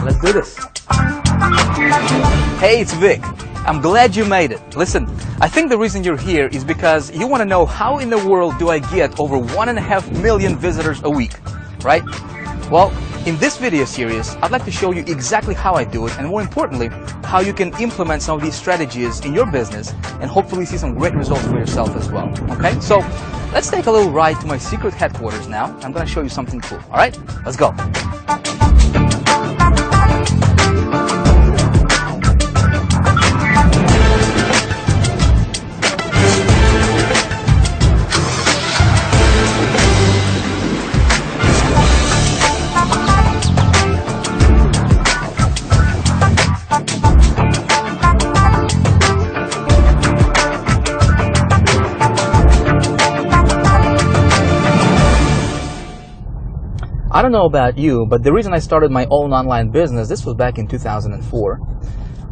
Let's do this. Hey, it's Vic. I'm glad you made it. Listen, I think the reason you're here is because you want to know how in the world do I get over 1.5 million visitors a week, right? Well, in this video series, I'd like to show you exactly how I do it, and more importantly, how you can implement some of these strategies in your business and hopefully see some great results for yourself as well, okay? So, let's take a little ride to my secret headquarters now. I'm going to show you something cool, all right? Let's go. I don't know about you, but the reason I started my own online business, this was back in 2004,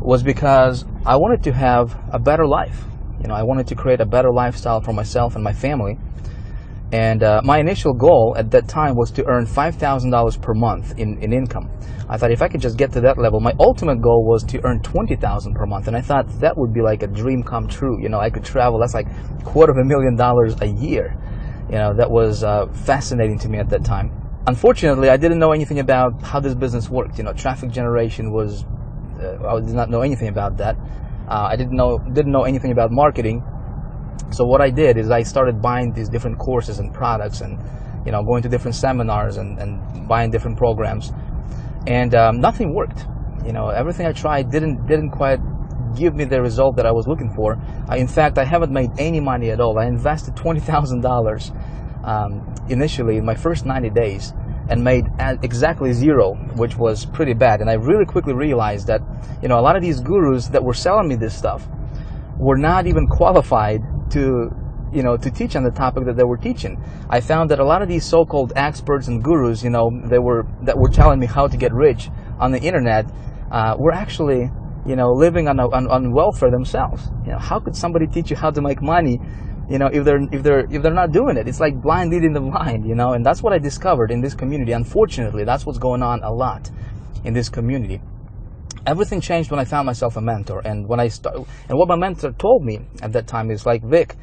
was because I wanted to have a better life. You know, I wanted to create a better lifestyle for myself and my family. And my initial goal at that time was to earn $5,000 per month in income. I thought if I could just get to that level, my ultimate goal was to earn $20,000 per month. And I thought that would be like a dream come true. You know, I could travel, that's like $250,000 a year. You know, that was fascinating to me at that time. Unfortunately, I didn't know anything about how this business worked. You know, traffic generation was, I did not know anything about that. I didn't know anything about marketing. So what I did is I started buying these different courses and products and, you know, going to different seminars and buying different programs. And nothing worked. You know, everything I tried didn't quite give me the result that I was looking for. In fact, I haven't made any money at all. I invested $20,000 initially in my first 90 days and made exactly zero, which was pretty bad. And I really quickly realized that, you know, a lot of these gurus that were selling me this stuff were not even qualified to, you know, to teach on the topic that they were teaching. I found that a lot of these so-called experts and gurus, you know, that were telling me how to get rich on the internet, were actually, you know, living on welfare themselves. You know, how could somebody teach you how to make money, you know, if they're not doing it? It's like blind leading the blind, you know. And that's what I discovered in this community. Unfortunately, that's what's going on a lot in this community. Everything changed when I found myself a mentor, and what my mentor told me at that time is like, Vic,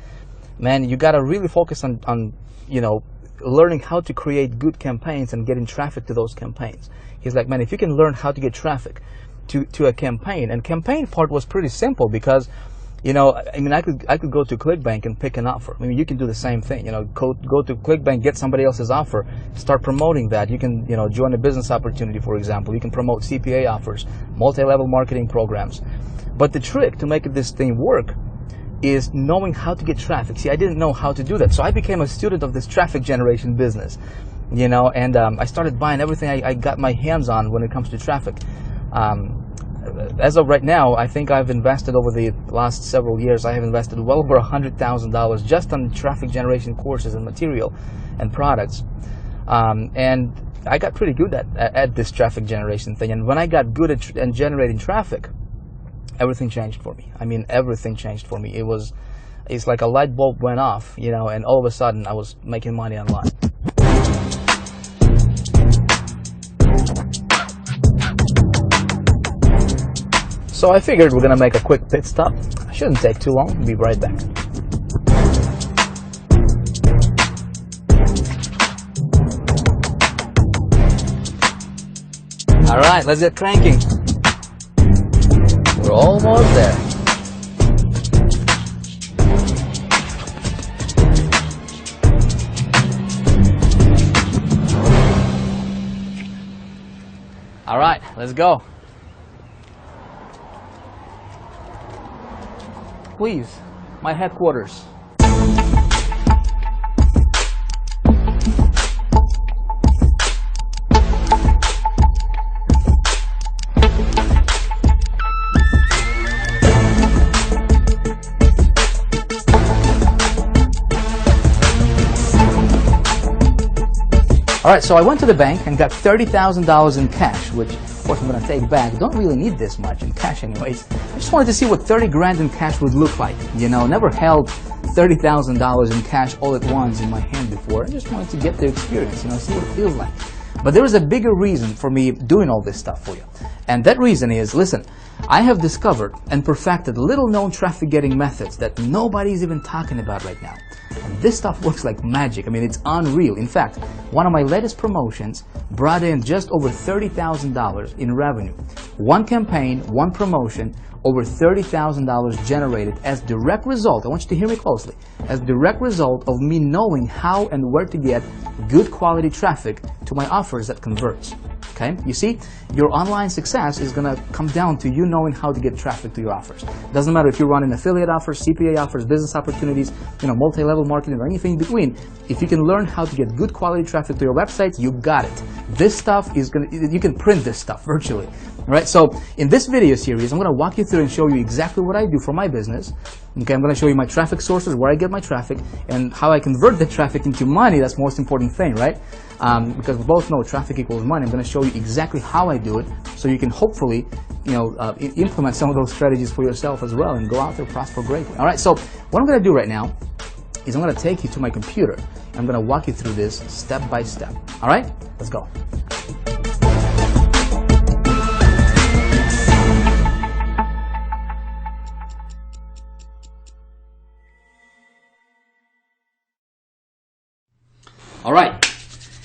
man, you got to really focus on you know, learning how to create good campaigns and getting traffic to those campaigns. He's like, man, if you can learn how to get traffic to a campaign, and campaign part was pretty simple because, you know, I mean, I could go to ClickBank and pick an offer. I mean, you can do the same thing. You know, go to ClickBank, get somebody else's offer, start promoting that. You can, you know, join a business opportunity, for example. You can promote CPA offers, multi-level marketing programs. But the trick to make this thing work is knowing how to get traffic. See, I didn't know how to do that, so I became a student of this traffic generation business. You know, and I started buying everything I got my hands on when it comes to traffic. As of right now, I think I've invested over the last several years, I have invested well over $100,000 just on traffic generation courses and material and products. And I got pretty good at this traffic generation thing. And when I got good at generating traffic, everything changed for me. I mean, everything changed for me. It's like a light bulb went off, you know, and all of a sudden I was making money online. So I figured we're gonna make a quick pit stop. Shouldn't take too long. Be right back. All right, let's get cranking. We're almost there. All right, let's go. Please, my headquarters. All right, so I went to the bank and got $30,000 in cash, which of course I'm going to take back. Don't really need this much in cash anyways. I just wanted to see what 30 grand in cash would look like. You know, never held $30,000 in cash all at once in my hand before. I just wanted to get the experience, you know, see what it feels like. But there is a bigger reason for me doing all this stuff for you. And that reason is, listen, I have discovered and perfected little-known traffic-getting methods that nobody's even talking about right now. And this stuff works like magic. I mean, it's unreal. In fact, one of my latest promotions brought in just over $30,000 in revenue. One campaign, one promotion, over $30,000 generated as direct result, I want you to hear me closely, as direct result of me knowing how and where to get good quality traffic to my offers that converts. Okay? You see, your online success is going to come down to you knowing how to get traffic to your offers. Doesn't matter if you're running affiliate offers, CPA offers, business opportunities, multi-level marketing, or anything in between. If you can learn how to get good quality traffic to your websites, you got it. This stuff is you can print this stuff virtually. Right? So in this video series, I'm going to walk you through and show you exactly what I do for my business. Okay, I'm going to show you my traffic sources, where I get my traffic, and how I convert the traffic into money. That's the most important thing, right? Because we both know traffic equals money. I'm going to show you exactly how I do it, so you can hopefully, implement some of those strategies for yourself as well, and go out there prosper greatly. All right. So what I'm going to do right now is I'm going to take you to my computer. I'm going to walk you through this step by step. All right. Let's go. All right,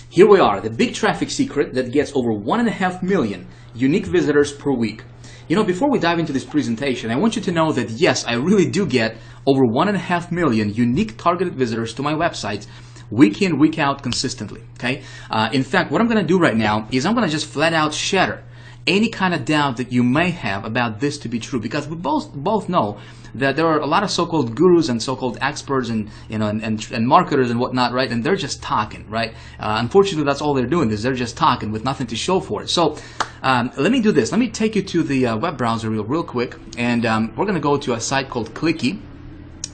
here we are, the big traffic secret that gets over 1.5 million unique visitors per week. Before we dive into this presentation, I want you to know that yes, I really do get over 1.5 million unique targeted visitors to my website week in, week out consistently, okay? In fact, what I'm going to do right now is I'm going to just flat out shatter any kind of doubt that you may have about this to be true, because we both know that there are a lot of so-called gurus and so-called experts and and marketers and whatnot, right? And they're just talking, right? Unfortunately, that's all they're doing, is they're just talking with nothing to show for it. So let me do this. Let me take you to the web browser real quick, and we're going to go to a site called Clicky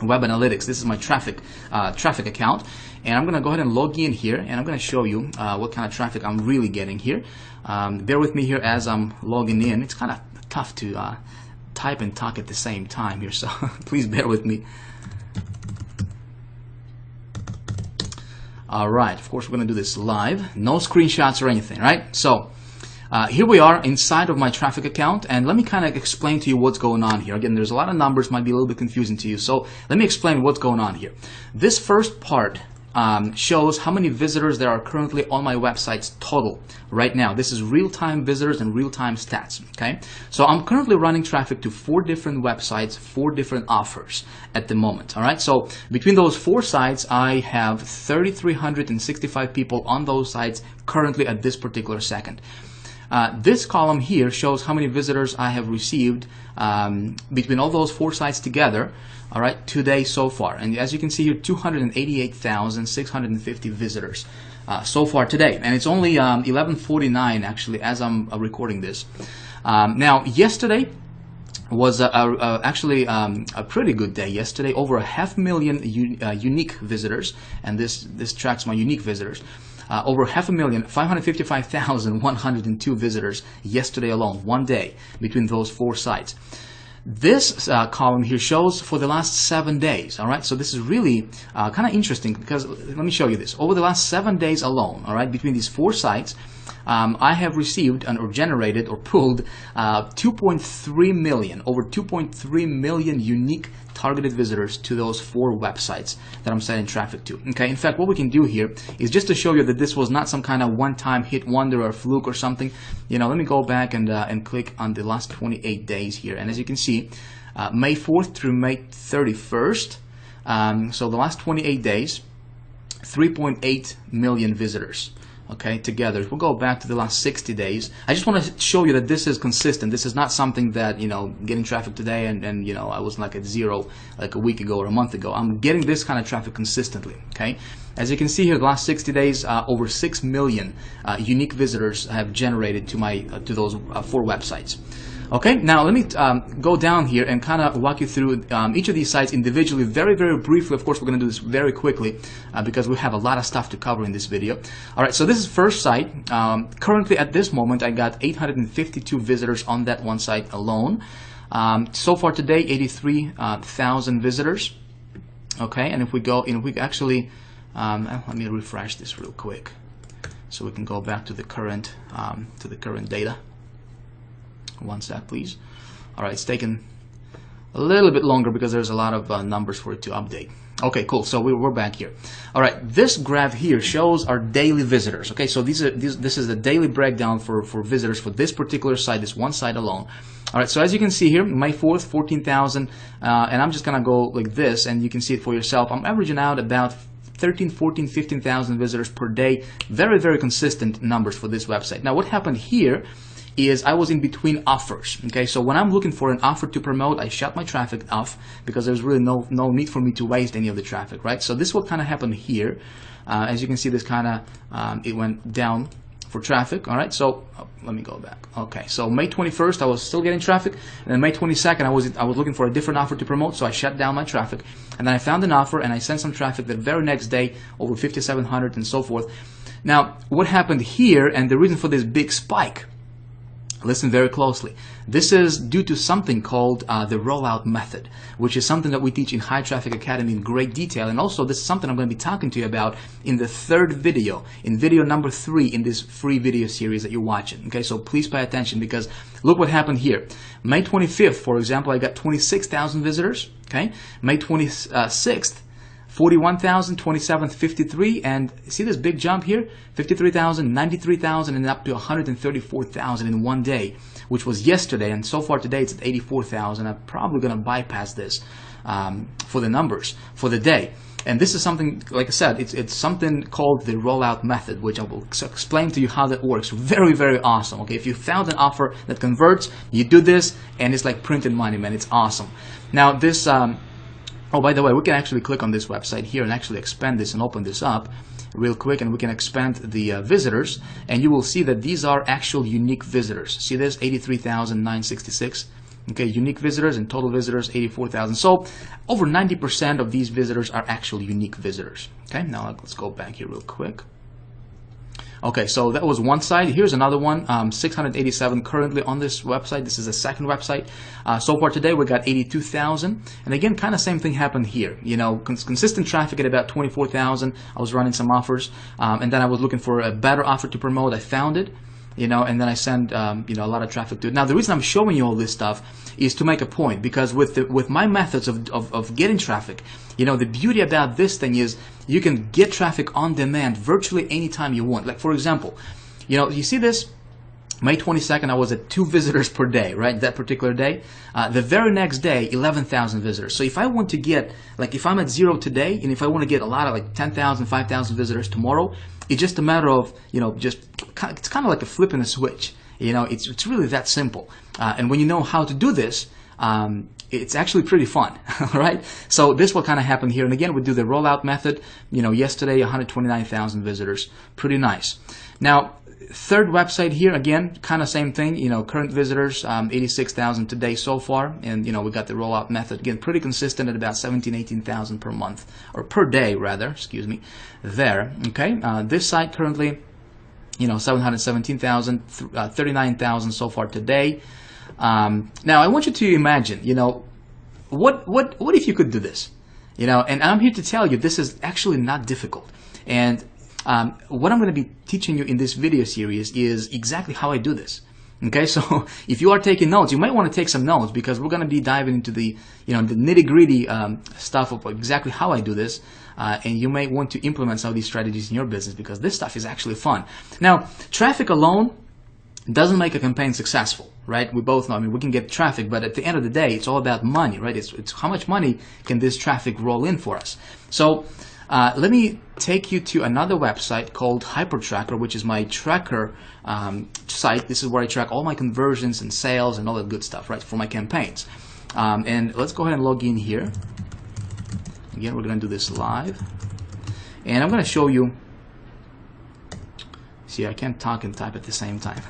Web Analytics. This is my traffic account, and I'm going to go ahead and log in here, and I'm going to show you what kind of traffic I'm really getting here. Bear with me here as I'm logging in. It's kind of tough to type and talk at the same time here, so please bear with me. All right, of course we're going to do this live, no screenshots or anything, right? So here we are inside of my traffic account, and let me kind of explain to you what's going on here. Again, there's a lot of numbers, might be a little bit confusing to you, so let me explain what's going on here. This first part shows how many visitors there are currently on my websites total right now. This is real-time visitors and real-time stats, okay? So I'm currently running traffic to 4 different websites, 4 different offers at the moment, all right? So between those 4 sites, I have 3,365 people on those sites currently at this particular second. This column here shows how many visitors I have received between all those 4 sites together, all right, today so far. And as you can see here, 288,650 visitors so far today. And it's only 11:49 actually as I'm recording this. Now, yesterday was actually a pretty good day yesterday. Over 500,000 unique visitors, and this tracks my unique visitors. Over 500,000, 555,102 visitors yesterday alone, one day, between those 4 sites. This column here shows for the last 7 days, all right? So this is really kind of interesting, because let me show you this. Over the last 7 days alone, all right, between these 4 sites, I have received or generated or pulled 2.3 million, over 2.3 million unique targeted visitors to those 4 websites that I'm sending traffic to. Okay, in fact, what we can do here is just to show you that this was not some kind of one-time hit wonder or fluke or something. Let me go back and click on the last 28 days here, and as you can see, May 4th through May 31st, so the last 28 days, 3.8 million visitors. Okay, together. We'll go back to the last 60 days. I just want to show you that this is consistent. This is not something that, getting traffic today and I was like at 0 like a week ago or a month ago. I'm getting this kind of traffic consistently, okay? As you can see here, the last 60 days, over 6 million unique visitors have generated to to those 4 websites. Okay, now let me go down here and kind of walk you through each of these sites individually, very, very briefly. Of course, we're going to do this very quickly because we have a lot of stuff to cover in this video. All right, so this is first site. Currently, at this moment, I got 852 visitors on that one site alone. So far today, 83,000 visitors. Okay, and if we go, we actually, let me refresh this real quick. so we can go back to the current data. One sec, please. All right, it's taken a little bit longer because there's a lot of numbers for it to update. Okay, cool. So we're back here. All right, this graph here shows our daily visitors. Okay, so this is the daily breakdown for visitors for this particular site, this one site alone. All right, so as you can see here, May 4th, 14,000, and I'm just gonna go like this, and you can see it for yourself. I'm averaging out about 13, 14, 15,000 visitors per day. Very, very consistent numbers for this website. Now, what happened here is I was in between offers. Okay, so when I'm looking for an offer to promote, I shut my traffic off because there's really no need for me to waste any of the traffic, right? So this is what kind of happened here. As you can see, this kind of it went down for traffic. All right, so let me go back. Okay, so May 21st I was still getting traffic, and then May 22nd I was looking for a different offer to promote, so I shut down my traffic, and then I found an offer and I sent some traffic the very next day, over 5,700 and so forth. Now, what happened here, and the reason for this big spike, listen very closely. This is due to something called the rollout method, which is something that we teach in High Traffic Academy in great detail. And also, this is something I'm going to be talking to you about in the third video, in video number 3 in this free video series that you're watching. Okay, so please pay attention, because look what happened here. May 25th, for example, I got 26,000 visitors. Okay, May 26th, 41,000, 27th, 53, and see this big jump here? 53,000, 93,000, and up to 134,000 in one day, which was yesterday, and so far today it's at 84,000. I'm probably going to bypass this for the numbers for the day. And this is something, like I said, it's something called the rollout method, which I will explain to you how that works. Very, very awesome. Okay, if you found an offer that converts, you do this, and it's like printed money, man. It's awesome. Now this. Oh, by the way, we can actually click on this website here and actually expand this and open this up real quick, and we can expand the visitors, and you will see that these are actual unique visitors. See this? 83,966. Okay, unique visitors, and total visitors 84,000. So over 90% of these visitors are actual unique visitors. Okay, now let's go back here real quick. Okay, so that was one side. Here's another one, 687 currently on this website. This is the second website. So far today, we got 82,000. And again, kind of same thing happened here. You know, consistent traffic at about 24,000. I was running some offers, and then I was looking for a better offer to promote. I found it. You know, and then I send you know, a lot of traffic to it. Now, the reason I'm showing you all this stuff is to make a point, because with my methods of getting traffic, you know, the beauty about this thing is you can get traffic on demand virtually anytime you want. Like, for example, you know, you see this? May 22nd, I was at 2 visitors per day, right? That particular day. The very next day, 11,000 visitors. So if I want to get, like, if I'm at 0 today, and if I want to get a lot of like 10,000, 5,000 visitors tomorrow, it's just a matter of, you know, it's kind of like a flipping a switch. You know, it's really that simple. And when you know how to do this, it's actually pretty fun, all right? So this will kind of happen here. And again, we do the rollout method. You know, yesterday, 129,000 visitors. Pretty nice. Now, third website here, again, kind of same thing. You know, current visitors, 86,000 today so far. And, you know, we got the rollout method. Again, pretty consistent at about 17, 18,000 per month, or per day, rather, excuse me, there. Okay, this site currently, you know, 717,000, 39,000 so far today. Now, I want you to imagine, you know, what if you could do this? You know, and I'm here to tell you this is actually not difficult. And what I'm going to be teaching you in this video series is exactly how I do this. Okay, so if you are taking notes, you might want to take some notes, because we're going to be diving into the, you know, the nitty-gritty stuff of exactly how I do this, and you may want to implement some of these strategies in your business, because this stuff is actually fun. Now, traffic alone doesn't make a campaign successful, right? We both know. I mean, we can get traffic, but at the end of the day, it's all about money, right? It's how much money can this traffic roll in for us. So let me take you to another website called HyperTracker, which is my tracker site. This is where I track all my conversions and sales and all that good stuff, right, for my campaigns. And let's go ahead and log in here. Again, we're going to do this live. And I'm going to show you. See, I can't talk and type at the same time.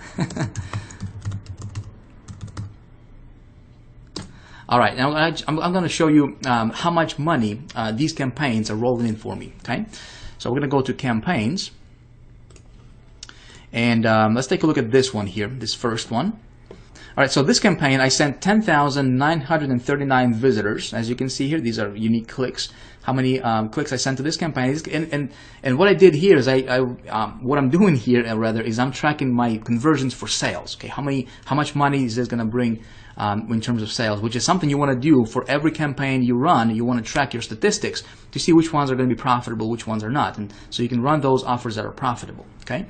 All right, now I'm going to show you how much money these campaigns are rolling in for me. Okay, so we're going to go to campaigns, and let's take a look at this one here, this first one. All right, so this campaign, I sent 10,939 visitors. As you can see here, these are unique clicks. How many clicks I sent to this campaign. And what I did here is what I'm doing here, rather, is I'm tracking my conversions for sales. Okay, how much money is this going to bring in terms of sales, which is something you want to do for every campaign you run. You want to track your statistics to see which ones are going to be profitable, which ones are not, and so you can run those offers that are profitable. Okay,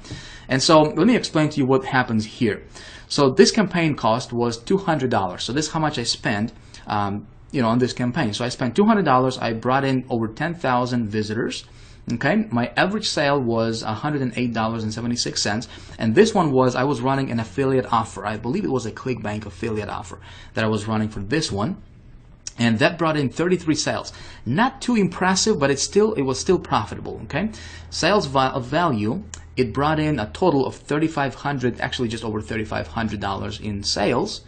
and so let me explain to you what happens here. So this campaign cost was $200. So this is how much I spent, on this campaign. So I spent $200. I brought in over 10,000 visitors. Okay, my average sale was $108.76, and this one was, I was running an affiliate offer. I believe it was a ClickBank affiliate offer that I was running for this one, and that brought in 33 sales. Not too impressive, but it was still profitable. Okay, sales value, it brought in a total of $3,500, actually just over $3,500 in sales.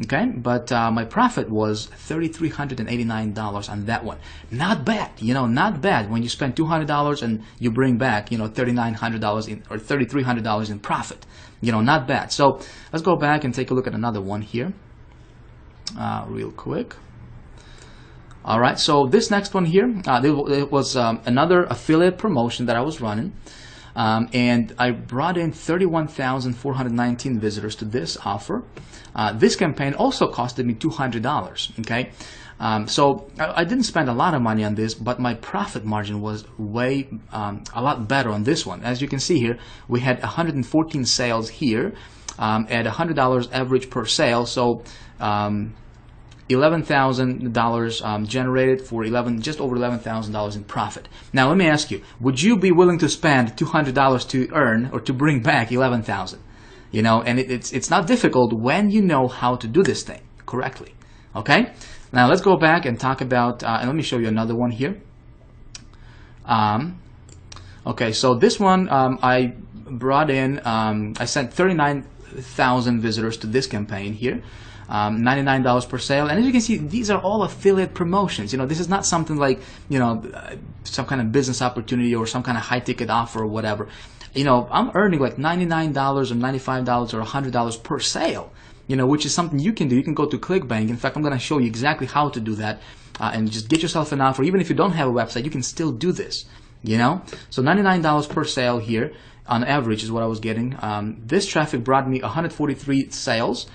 Okay, but my profit was $3,389 on that one. Not bad, not bad when you spend $200 and you bring back, $3,900 in or $3,300 in profit. Not bad. So let's go back and take a look at another one here, real quick. All right, so this next one here, it was another affiliate promotion that I was running. And I brought in 31,419 visitors to this offer. This campaign also costed me $200. Okay, so I didn't spend a lot of money on this, but my profit margin was a lot better on this one. As you can see here, we had 114 sales here at $100 average per sale. So $11,000 generated for just over $11,000 in profit. Now let me ask you, would you be willing to spend $200 to earn or to bring back $11,000? And it's not difficult when you know how to do this thing correctly. Okay, now let's go back and talk about, and let me show you another one here. Okay, so this one I brought in, I sent 39,000 visitors to this campaign here. $99 per sale, and as you can see, these are all affiliate promotions. This is not something like some kind of business opportunity or some kind of high ticket offer or whatever. I'm earning like $99 or $95 or $100 per sale, which is something you can do. You can go to ClickBank. In fact, I'm going to show you exactly how to do that, and just get yourself an offer. Even if you don't have a website, you can still do this. So $99 per sale here on average is what I was getting. This traffic brought me 143 sales.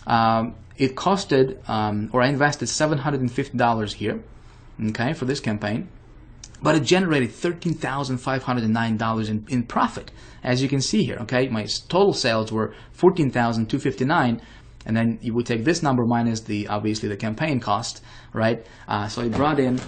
It costed, or I invested $750 here, okay, for this campaign, but it generated $13,509 in profit, as you can see here. Okay, my total sales were $14,259, and then you would take this number minus obviously the campaign cost, right? So it brought in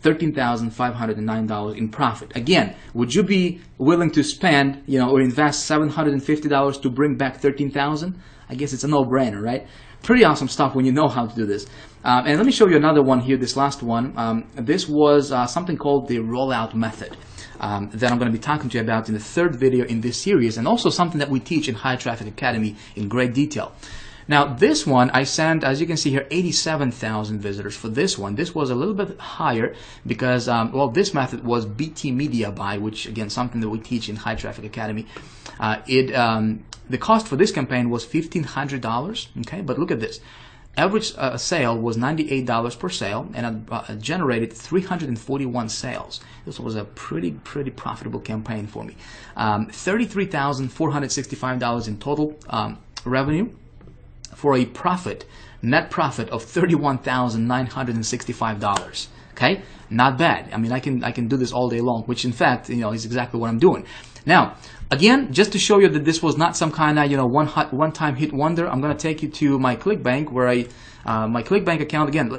$13,509 in profit. Again, would you be willing to spend, or invest $750 to bring back $13,000? I guess it's a no-brainer, right? Pretty awesome stuff when you know how to do this. And let me show you another one here, this last one. This was something called the rollout method that I'm going to be talking to you about in the third video in this series, and also something that we teach in High Traffic Academy in great detail. Now, this one, I sent, as you can see here, 87,000 visitors for this one. This was a little bit higher because, this method was BT Media Buy, which, again, something that we teach in High Traffic Academy. The cost for this campaign was $1,500, okay? But look at this. Average sale was $98 per sale, and I generated 341 sales. This was a pretty profitable campaign for me. $33,465 in total revenue, for a net profit of $31,965. Okay, not bad. I mean, I can do this all day long, which in fact, is exactly what I'm doing. Now, again, just to show you that this was not some kind of one-time hit wonder, I'm going to take you to my ClickBank, where my ClickBank account. Again,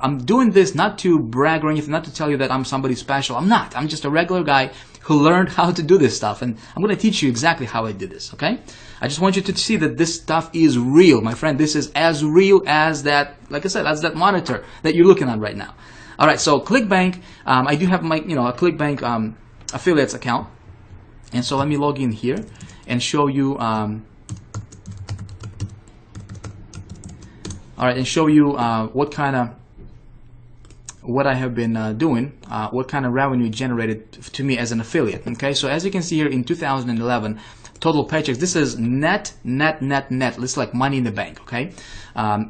I'm doing this not to brag or anything, not to tell you that I'm somebody special. I'm not. I'm just a regular guy who learned how to do this stuff, and I'm going to teach you exactly how I did this. Okay? I just want you to see that this stuff is real, my friend. This is as real as that, like I said, as that monitor that you're looking at right now. All right, so ClickBank, I do have my, a ClickBank affiliates account, and so let me log in here and show you. All right, and show you what I have been doing, what kind of revenue generated to me as an affiliate. Okay, so as you can see here, in 2011, total paychecks. This is net. It's like money in the bank, okay?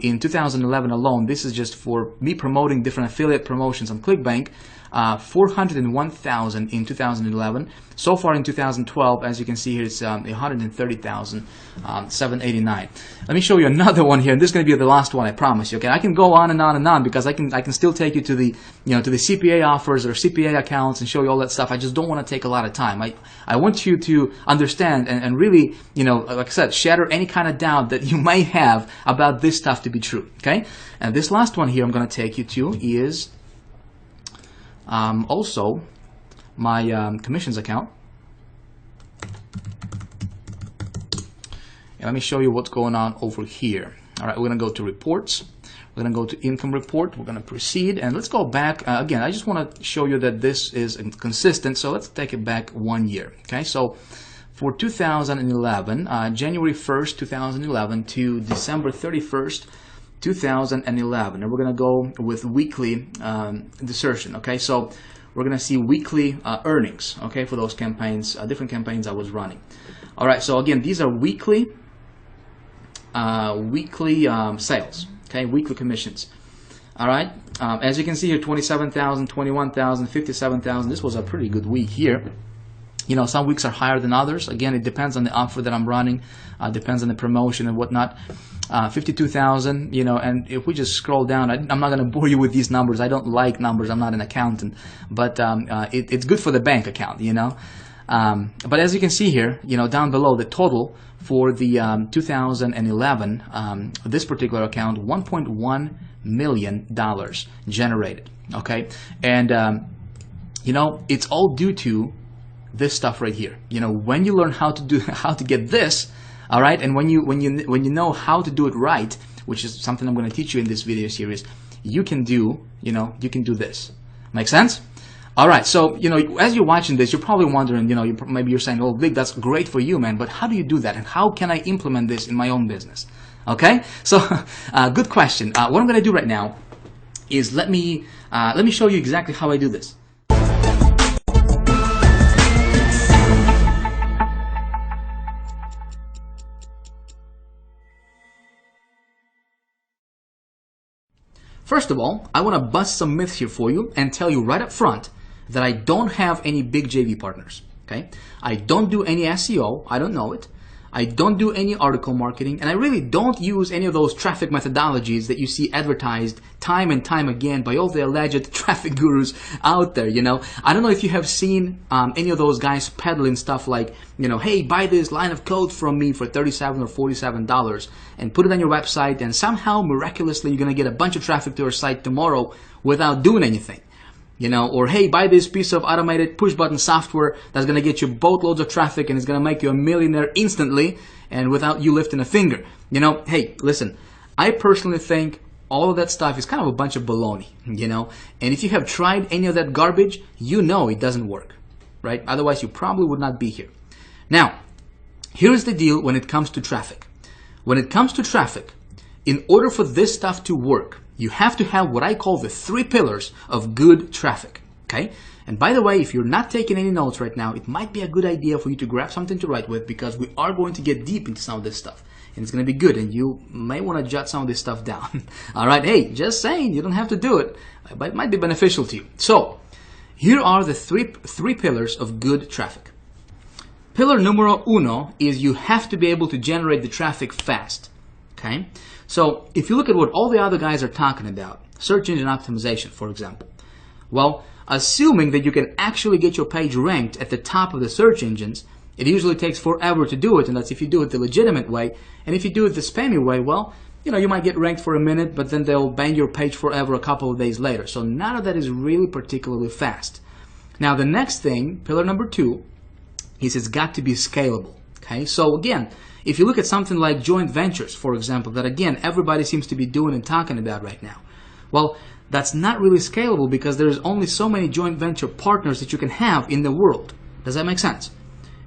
In 2011 alone, this is just for me promoting different affiliate promotions on ClickBank. 401,000 in 2011. So far in 2012, as you can see here, it's 130,789. Let me show you another one here, and this is going to be the last one, I promise you. Okay, I can go on and on and on because I can still take you to the to the CPA offers or CPA accounts and show you all that stuff. I just don't want to take a lot of time. I want you to understand and really, like I said, shatter any kind of doubt that you might have about this stuff to be true. Okay, and this last one here I'm going to take you to is also my commissions account. And let me show you what's going on over here. All right, we're going to go to reports. We're going to go to income report. We're going to proceed, and let's go back again. I just want to show you that this is consistent, so let's take it back 1 year. Okay, so for 2011, January 1st, 2011 to December 31st, 2011, and we're going to go with weekly desertion. Okay, so we're going to see weekly earnings, okay, for those campaigns, different campaigns I was running. All right, so again, these are weekly sales, okay, weekly commissions. All right, as you can see here, 27,000, 21,000, 57,000. This was a pretty good week here. Some weeks are higher than others. Again, it depends on the offer that I'm running, depends on the promotion and whatnot. 52,000, and if we just scroll down, I'm not going to bore you with these numbers. I don't like numbers. I'm not an accountant, but it's good for the bank account, But as you can see here, down below, the total for the 2011, this particular account, $1.1 million generated. Okay, and it's all due to this stuff right here. When you learn how to get this, all right, and when you know how to do it right, which is something I'm going to teach you in this video series, you can do this. Make sense? All right, so as you're watching this, you're probably wondering, maybe you're saying, "Oh, Vic, that's great for you, man, but how do you do that, and how can I implement this in my own business?" Okay, so good question. What I'm going to do right now is let me show you exactly how I do this. First of all, I want to bust some myths here for you and tell you right up front that I don't have any big JV partners, okay? I don't do any SEO, I don't know it. I don't do any article marketing, and I really don't use any of those traffic methodologies that you see advertised time and time again by all the alleged traffic gurus out there, I don't know if you have seen any of those guys peddling stuff like, hey, buy this line of code from me for $37 or $47 and put it on your website, and somehow, miraculously, you're going to get a bunch of traffic to your site tomorrow without doing anything. Or hey, buy this piece of automated push-button software that's going to get you boatloads of traffic and it's going to make you a millionaire instantly and without you lifting a finger. Hey, listen, I personally think all of that stuff is kind of a bunch of baloney, and if you have tried any of that garbage, it doesn't work, right? Otherwise, you probably would not be here. Now, here's the deal when it comes to traffic. When it comes to traffic, in order for this stuff to work, you have to have what I call the 3 pillars of good traffic, okay? And by the way, if you're not taking any notes right now, it might be a good idea for you to grab something to write with, because we are going to get deep into some of this stuff. And it's going to be good, and you may want to jot some of this stuff down. All right, hey, just saying, you don't have to do it, but it might be beneficial to you. So, here are the three pillars of good traffic. Pillar numero uno is you have to be able to generate the traffic fast, okay? So if you look at what all the other guys are talking about, search engine optimization, for example, well, assuming that you can actually get your page ranked at the top of the search engines, it usually takes forever to do it, and that's if you do it the legitimate way. And if you do it the spammy way, well, you might get ranked for a minute, but then they'll ban your page forever a couple of days later. So none of that is really particularly fast. Now the next thing, pillar number 2, is it's got to be scalable. Okay, so again, if you look at something like joint ventures, for example, that again everybody seems to be doing and talking about right now, well, that's not really scalable because there's only so many joint venture partners that you can have in the world. Does that make sense?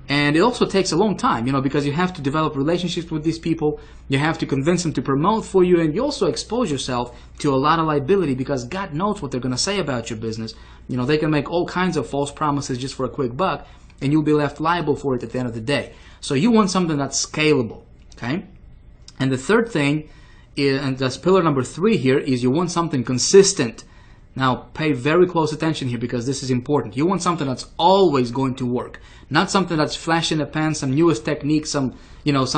And it also takes a long time, because you have to develop relationships with these people, you have to convince them to promote for you, and you also expose yourself to a lot of liability because God knows what they're going to say about your business. They can make all kinds of false promises just for a quick buck, and you'll be left liable for it at the end of the day. So you want something that's scalable, okay? And the third thing is, and that's pillar number 3 here, is you want something consistent. Now, pay very close attention here because this is important. You want something that's always going to work, not something that's flash in the pan, some newest technique, some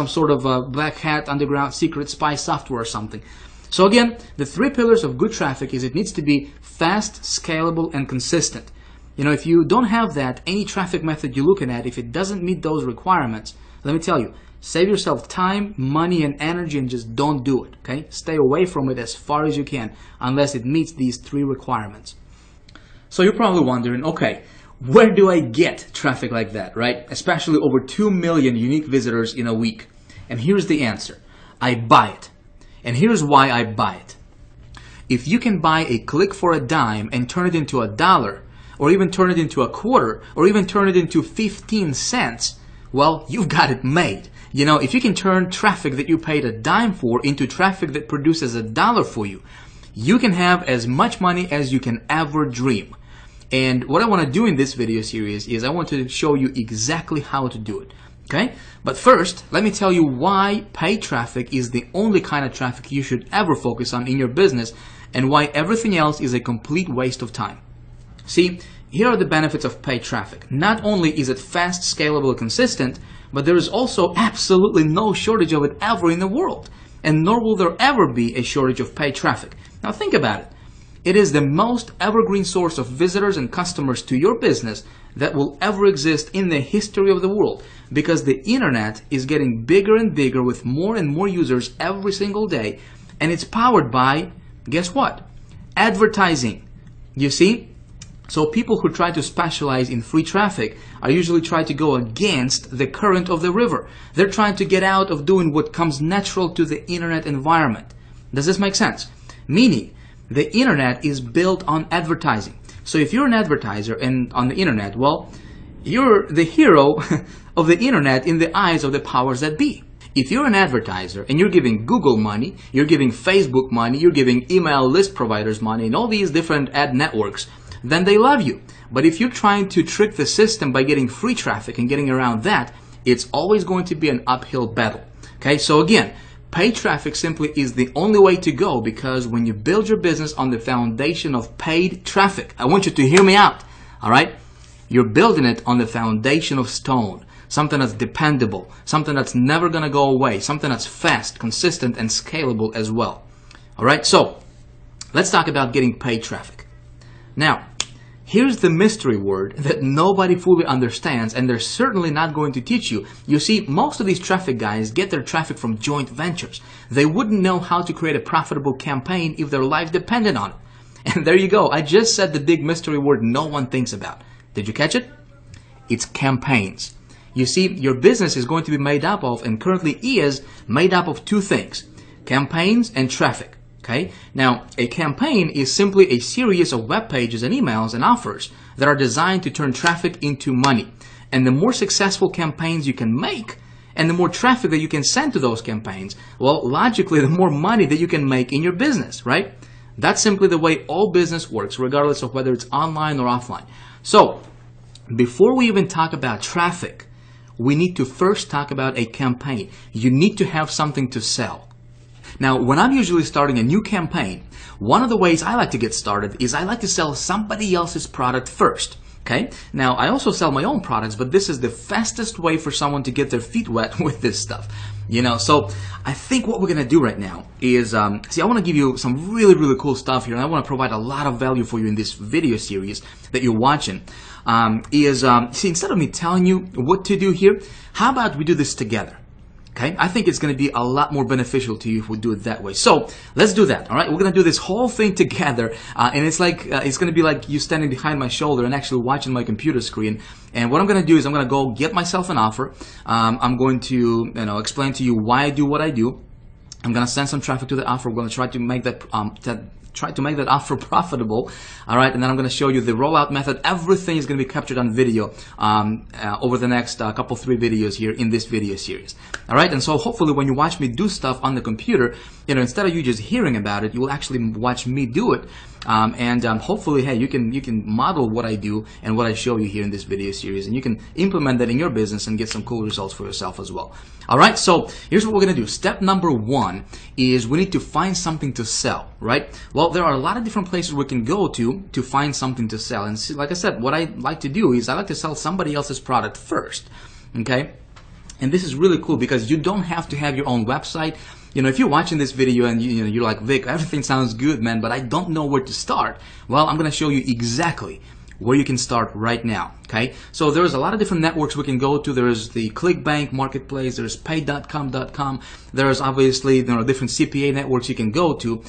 sort of black hat, underground, secret spy software or something. So again, the 3 pillars of good traffic is it needs to be fast, scalable, and consistent. If you don't have that, any traffic method you're looking at, if it doesn't meet those requirements, let me tell you, save yourself time, money, and energy and just don't do it, okay? Stay away from it as far as you can unless it meets these 3 requirements. So you're probably wondering, okay, where do I get traffic like that, right? Especially over 2 million unique visitors in a week. And here's the answer. I buy it. And here's why I buy it. If you can buy a click for a dime and turn it into $1, or even turn it into a quarter, or even turn it into 15 cents, well, you've got it made. If you can turn traffic that you paid a dime for into traffic that produces $1 for you, you can have as much money as you can ever dream. And what I want to do in this video series is I want to show you exactly how to do it. Okay? But first, let me tell you why paid traffic is the only kind of traffic you should ever focus on in your business and why everything else is a complete waste of time. See, here are the benefits of paid traffic. Not only is it fast, scalable, and consistent, but there is also absolutely no shortage of it ever in the world. And nor will there ever be a shortage of paid traffic. Now think about it. It is the most evergreen source of visitors and customers to your business that will ever exist in the history of the world, because the internet is getting bigger and bigger with more and more users every single day, and it's powered by, guess what? Advertising. You see? So people who try to specialize in free traffic are usually trying to go against the current of the river. They're trying to get out of doing what comes natural to the internet environment. Does this make sense? Meaning, the internet is built on advertising. So if you're an advertiser and on the internet, well, you're the hero of the internet in the eyes of the powers that be. If you're an advertiser and you're giving Google money, you're giving Facebook money, you're giving email list providers money and all these different ad networks, then they love you. But if you're trying to trick the system by getting free traffic and getting around that, it's always going to be an uphill battle. Okay, so again, paid traffic simply is the only way to go, because when you build your business on the foundation of paid traffic, I want you to hear me out, all right? You're building it on the foundation of stone, something that's dependable, something that's never going to go away, something that's fast, consistent, and scalable as well. All right, so let's talk about getting paid traffic. Now, here's the mystery word that nobody fully understands, and they're certainly not going to teach you. You see, most of these traffic guys get their traffic from joint ventures. They wouldn't know how to create a profitable campaign if their life depended on it. And there you go. I just said the big mystery word no one thinks about. Did you catch it? It's campaigns. You see, your business is going to be made up of, and currently is, made up of 2 things: campaigns and traffic. Okay? Now, a campaign is simply a series of web pages and emails and offers that are designed to turn traffic into money. And the more successful campaigns you can make, and the more traffic that you can send to those campaigns, well, logically, the more money that you can make in your business, right? That's simply the way all business works, regardless of whether it's online or offline. So, before we even talk about traffic, we need to first talk about a campaign. You need to have something to sell. Now, when I'm usually starting a new campaign, one of the ways I like to get started is I like to sell somebody else's product first. Okay? Now, I also sell my own products, but this is the fastest way for someone to get their feet wet with this stuff. So I think what we're going to do right now is, see, I want to give you some really, really cool stuff here, and I want to provide a lot of value for you in this video series that you're watching. See, instead of me telling you what to do here, how about we do this together? Okay, I think it's going to be a lot more beneficial to you if we do it that way. So let's do that. All right, we're going to do this whole thing together, and it's like it's going to be like you standing behind my shoulder and actually watching my computer screen. And what I'm going to do is I'm going to go get myself an offer. I'm going to explain to you why I do what I do. I'm going to send some traffic to the offer. We're going to try to make that offer profitable, all right? And then I'm going to show you the rollout method. Everything is going to be captured on video over the next 3 videos here in this video series, all right? And so hopefully when you watch me do stuff on the computer, instead of you just hearing about it, you will actually watch me do it, Hopefully, hey, you can model what I do and what I show you here in this video series, and you can implement that in your business and get some cool results for yourself as well. All right, so here's what we're gonna do. Step number one is we need to find something to sell, right? Well, there are a lot of different places we can go to find something to sell. And see, like I said, what I like to do is I like to sell somebody else's product first, okay? And this is really cool because you don't have to have your own website. You know, if you're watching this video and you're like, Vic, everything sounds good, man, but I don't know where to start. Well, I'm going to show you exactly where you can start right now, okay? So there's a lot of different networks we can go to. There's the ClickBank marketplace, there's pay.com.com, there's obviously different CPA networks you can go to.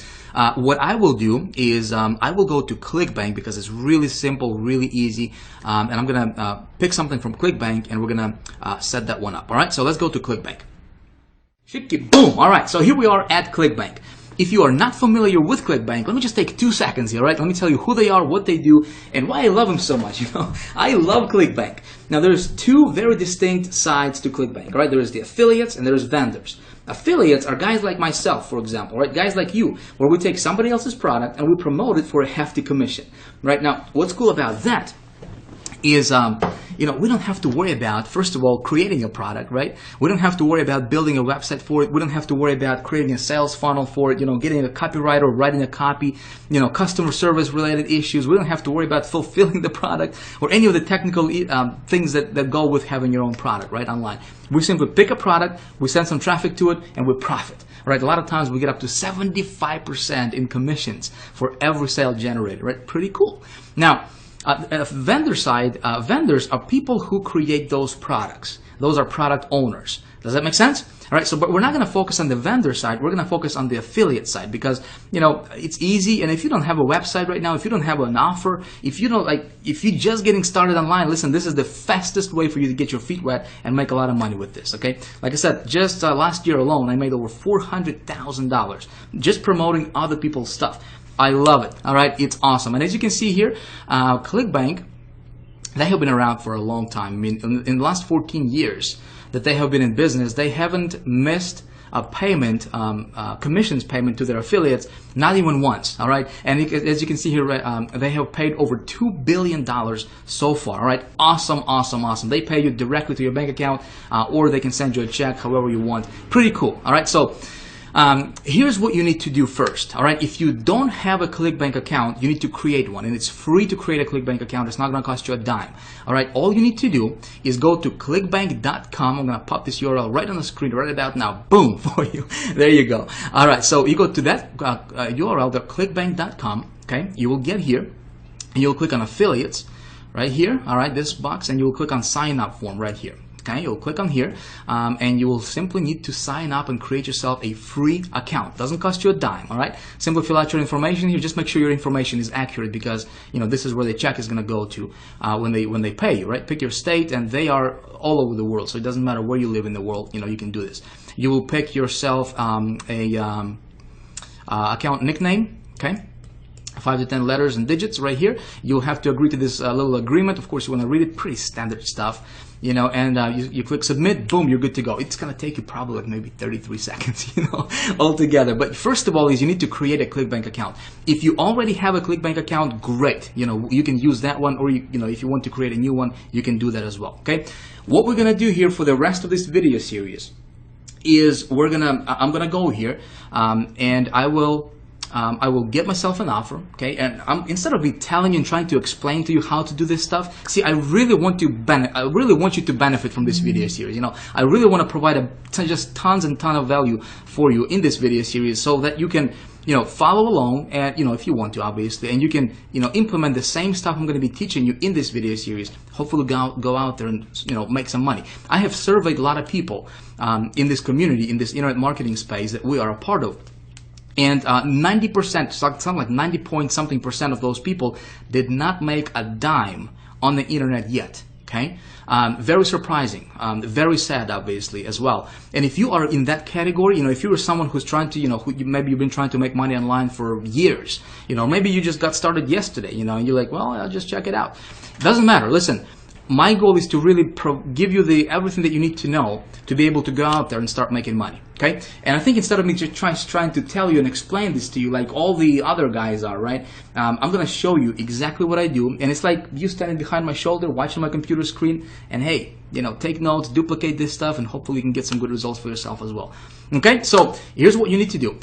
What I will do is I will go to ClickBank because it's really simple, really easy, and I'm gonna pick something from ClickBank and we're gonna set that one up. All right, so let's go to ClickBank. Boom! All right, so here we are at ClickBank. If you are not familiar with ClickBank, let me just take 2 seconds here, right? Let me tell you who they are, what they do, and why I love them so much. I love ClickBank. Now, there's two very distinct sides to ClickBank, right? There is the affiliates and there's vendors. Affiliates are guys like myself, for example, right? Guys like you, where we take somebody else's product and we promote it for a hefty commission, right? Now, what's cool about that is, we don't have to worry about, first of all, creating a product, right? We don't have to worry about building a website for it. We don't have to worry about creating a sales funnel for it, getting a copywriter, writing a copy, customer service related issues. We don't have to worry about fulfilling the product or any of the technical things that go with having your own product, right, online. We simply pick a product, we send some traffic to it, and we profit, right? A lot of times we get up to 75% in commissions for every sale generated, right? Pretty cool. Now, vendor side, vendors are people who create those products. Those are product owners. Does that make sense? All right, but we're not going to focus on the vendor side. We're going to focus on the affiliate side because, it's easy. And if you don't have a website right now, if you don't have an offer, if you're just getting started online, listen, this is the fastest way for you to get your feet wet and make a lot of money with this, okay? Like I said, just last year alone, I made over $400,000 just promoting other people's stuff. I love it. All right, it's awesome. And as you can see here, ClickBank, they have been around for a long time. I mean, in the last 14 years that they have been in business, they haven't missed a payment, commissions payment to their affiliates, not even once. All right, and as you can see here, they have paid over $2 billion so far. All right, awesome, awesome, awesome. They pay you directly to your bank account, or they can send you a check, however you want. Pretty cool. All right, so. Here's what you need to do first, all right? If you don't have a ClickBank account, you need to create one, and it's free to create a ClickBank account. It's not going to cost you a dime, all right? All you need to do is go to clickbank.com. I'm going to pop this URL right on the screen right about now. Boom, for you. There you go. All right, so you go to that URL, clickbank.com, okay? You will get here, and you'll click on affiliates right here, all right, this box, and you will click on sign up form right here. Okay, you'll click on here, and you will simply need to sign up and create yourself a free account. Doesn't cost you a dime, all right? Simply fill out your information here. Just make sure your information is accurate because this is where the check is going to go to when they pay you, right? Pick your state, and they are all over the world, so it doesn't matter where you live in the world. You can do this. You will pick yourself a account nickname, okay? 5 to 10 letters and digits right here. You'll have to agree to this little agreement. Of course, you want to read it. Pretty standard stuff, and you click submit. Boom, you're good to go. It's going to take you probably like maybe 33 seconds, altogether. But first of all is you need to create a ClickBank account. If you already have a ClickBank account, great. You can use that one, or if you want to create a new one, you can do that as well, okay? What we're going to do here for the rest of this video series is I'm going to go here, and I will get myself an offer, okay? And instead of me telling you and trying to explain to you how to do this stuff, see, I really want you to benefit from this video series. I really want to provide just tons and tons of value for you in this video series so that you can, follow along, and if you want to, obviously, and you can, implement the same stuff I'm going to be teaching you in this video series. Hopefully, go out there and make some money. I have surveyed a lot of people in this community, in this internet marketing space that we are a part of. And 90%, something like 90-point-something% of those people did not make a dime on the internet yet, okay? Very surprising, very sad, obviously, as well. And if you are in that category, if you are someone who's trying to, maybe you've been trying to make money online for years, maybe you just got started yesterday, and you're like, well, I'll just check it out. Doesn't matter. Listen, my goal is to really give you everything that you need to know to be able to go out there and start making money. Okay? And I think instead of me just trying to tell you and explain this to you like all the other guys are, right? I'm going to show you exactly what I do. And it's like you standing behind my shoulder, watching my computer screen, and hey, take notes, duplicate this stuff, and hopefully you can get some good results for yourself as well. Okay? So here's what you need to do.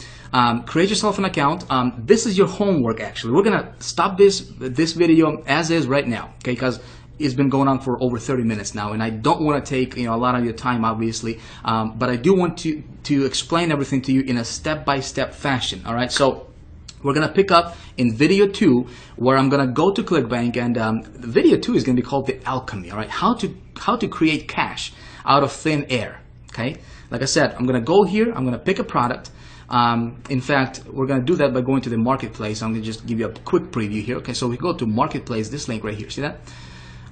Create yourself an account. This is your homework, actually. We're going to stop this video as is right now, okay? Because it's been going on for over 30 minutes now, and I don't want to take a lot of your time, obviously, but I do want to explain everything to you in a step-by-step fashion. All right, so we're gonna pick up in video 2, where I'm gonna go to ClickBank, and video 2 is gonna be called the alchemy. All right, how to create cash out of thin air. Okay, like I said, I'm gonna go here. I'm gonna pick a product. In fact, we're going to do that by going to the marketplace. I'm going to just give you a quick preview here. Okay, so we go to marketplace, this link right here. See that?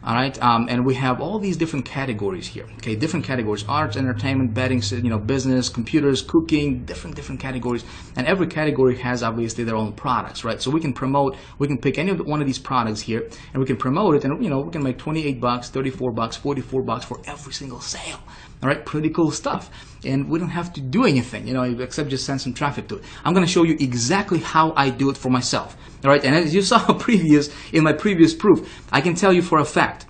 All right, and we have all these different categories here. Okay, different categories: arts, entertainment, betting, business, computers, cooking, different categories. And every category has obviously their own products, right? So we can pick any one of these products here, and we can promote it, and we can make $28, $34, $44 for every single sale. All right, pretty cool stuff. And we don't have to do anything, except just send some traffic to it. I'm going to show you exactly how I do it for myself. All right, and as you saw in my previous proof, I can tell you for a fact,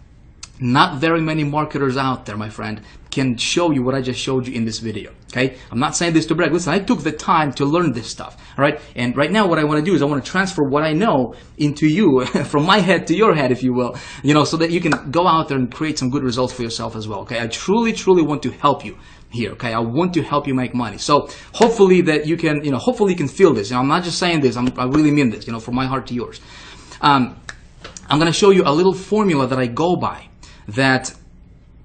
not very many marketers out there, my friend, can show you what I just showed you in this video. Okay, I'm not saying this to brag. Listen, I took the time to learn this stuff. All right, and right now what I want to do is I want to transfer what I know into you, from my head to your head, if you will, so that you can go out there and create some good results for yourself as well. Okay, I truly want to help you here. Okay, I want to help you make money. So hopefully that you can, hopefully you can feel this. I'm not just saying this. I really mean this. From my heart to yours. I'm going to show you a little formula that I go by that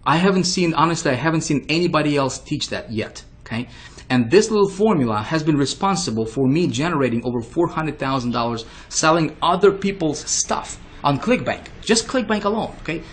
I haven't seen anybody else teach that yet. Okay, and this little formula has been responsible for me generating over $400,000 selling other people's stuff on ClickBank. Just ClickBank alone. Okay.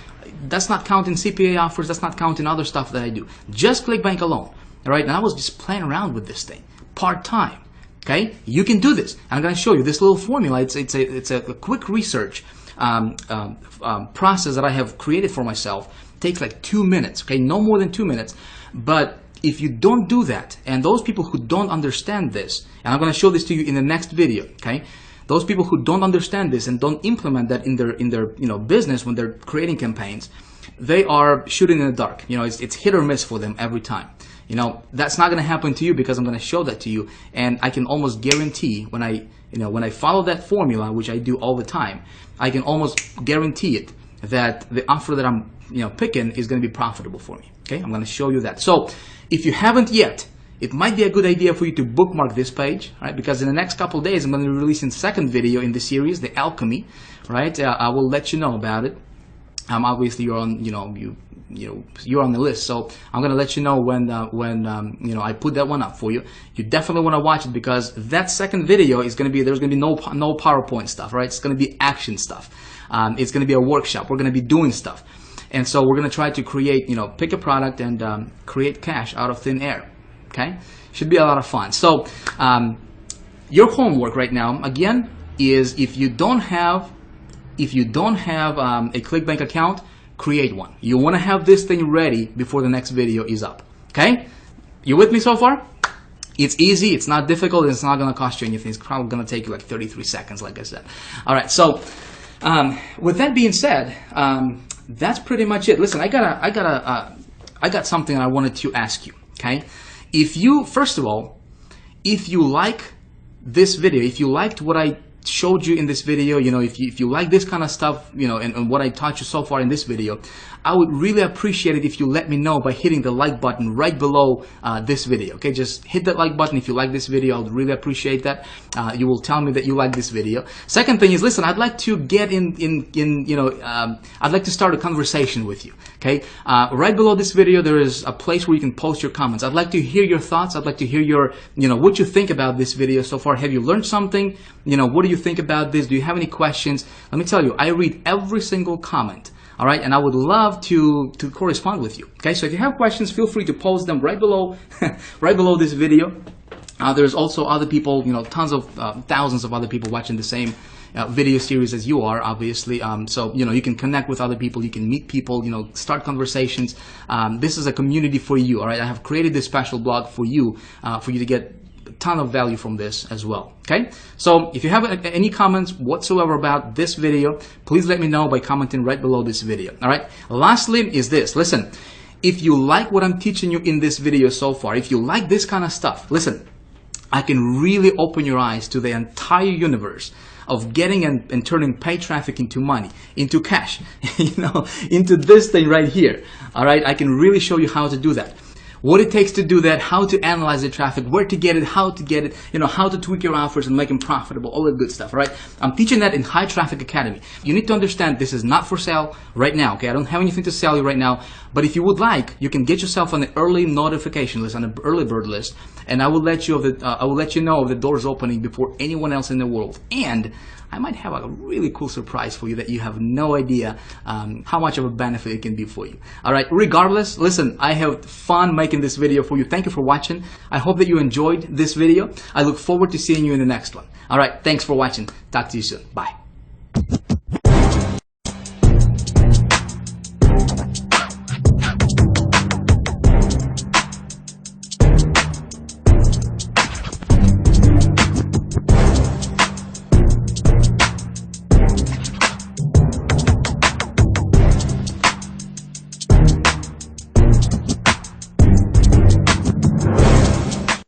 That's not counting CPA offers. That's not counting other stuff that I do. Just ClickBank alone. All right. And I was just playing around with this thing part-time. Okay. You can do this. And I'm going to show you this little formula. It's a quick research process that I have created for myself. It takes like 2 minutes. Okay. No more than 2 minutes. But if you don't do that, and those people who don't understand this, and I'm going to show this to you in the next video. Okay. Those people who don't understand this and don't implement that in their business when they're creating campaigns, they are shooting in the dark. It's hit or miss for them every time. That's not going to happen to you because I'm going to show that to you, and I can almost guarantee when I follow that formula, which I do all the time, I can almost guarantee it that the offer that I'm picking is going to be profitable for me. Okay, I'm going to show you that. So if you haven't yet, it might be a good idea for you to bookmark this page, right? Because in the next couple of days, I'm going to be releasing the second video in the series, the alchemy, right? I will let you know about it. Obviously, you're on, you're on the list, so I'm going to let you know when I put that one up for you. You definitely want to watch it because that second video is going to be there's going to be no PowerPoint stuff, right? It's going to be action stuff. It's going to be a workshop. We're going to be doing stuff, and so we're going to try to create, pick a product and create cash out of thin air. Okay, should be a lot of fun. So your homework right now, again, is if you don't have a ClickBank account, create one. You want to have this thing ready before the next video is up. Okay, you with me so far? It's easy. It's not difficult. It's not going to cost you anything. It's probably going to take you like 33 seconds, like I said. All right. So with that being said, that's pretty much it. Listen, I got something I wanted to ask you. Okay. First of all, if you like this video, if you liked what I showed you in this video, if you like this kind of stuff, and what I taught you so far in this video, I would really appreciate it if you let me know by hitting the like button right below this video. Okay, just hit that like button if you like this video. I would really appreciate that. You will tell me that you like this video. Second thing is, listen, I'd like to get I'd like to start a conversation with you. Okay, right below this video there is a place where you can post your comments. I'd like to hear your thoughts. I'd like to hear your, what you think about this video so far. Have you learned something? What do you think about this? Do you have any questions? Let me tell you, I read every single comment. All right, and I would love to correspond with you. Okay, so if you have questions, feel free to post them right below, right below this video. There's also other people, tons of thousands of other people watching the same, video series as you are, obviously. So, you can connect with other people, you can meet people, start conversations. This is a community for you, all right? I have created this special blog for you to get a ton of value from this as well. Okay, so if you have any comments whatsoever about this video, please let me know by commenting right below this video. All right, lastly is this. Listen, if you like what I'm teaching you in this video so far, if you like this kind of stuff, listen, I can really open your eyes to the entire universe of getting and turning paid traffic into money, into cash, into this thing right here. All right, I can really show you how to do that. What it takes to do that, how to analyze the traffic, where to get it, how to get it, how to tweak your offers and make them profitable, all that good stuff, all right? I'm teaching that in High Traffic Academy. You need to understand this is not for sale right now, okay? I don't have anything to sell you right now, but if you would like, you can get yourself on the early notification list, on the early bird list, and I will let you know of the doors opening before anyone else in the world. And I might have a really cool surprise for you that you have no idea how much of a benefit it can be for you. All right, regardless, listen, I have fun making this video for you. Thank you for watching. I hope that you enjoyed this video. I look forward to seeing you in the next one. All right, thanks for watching. Talk to you soon. Bye.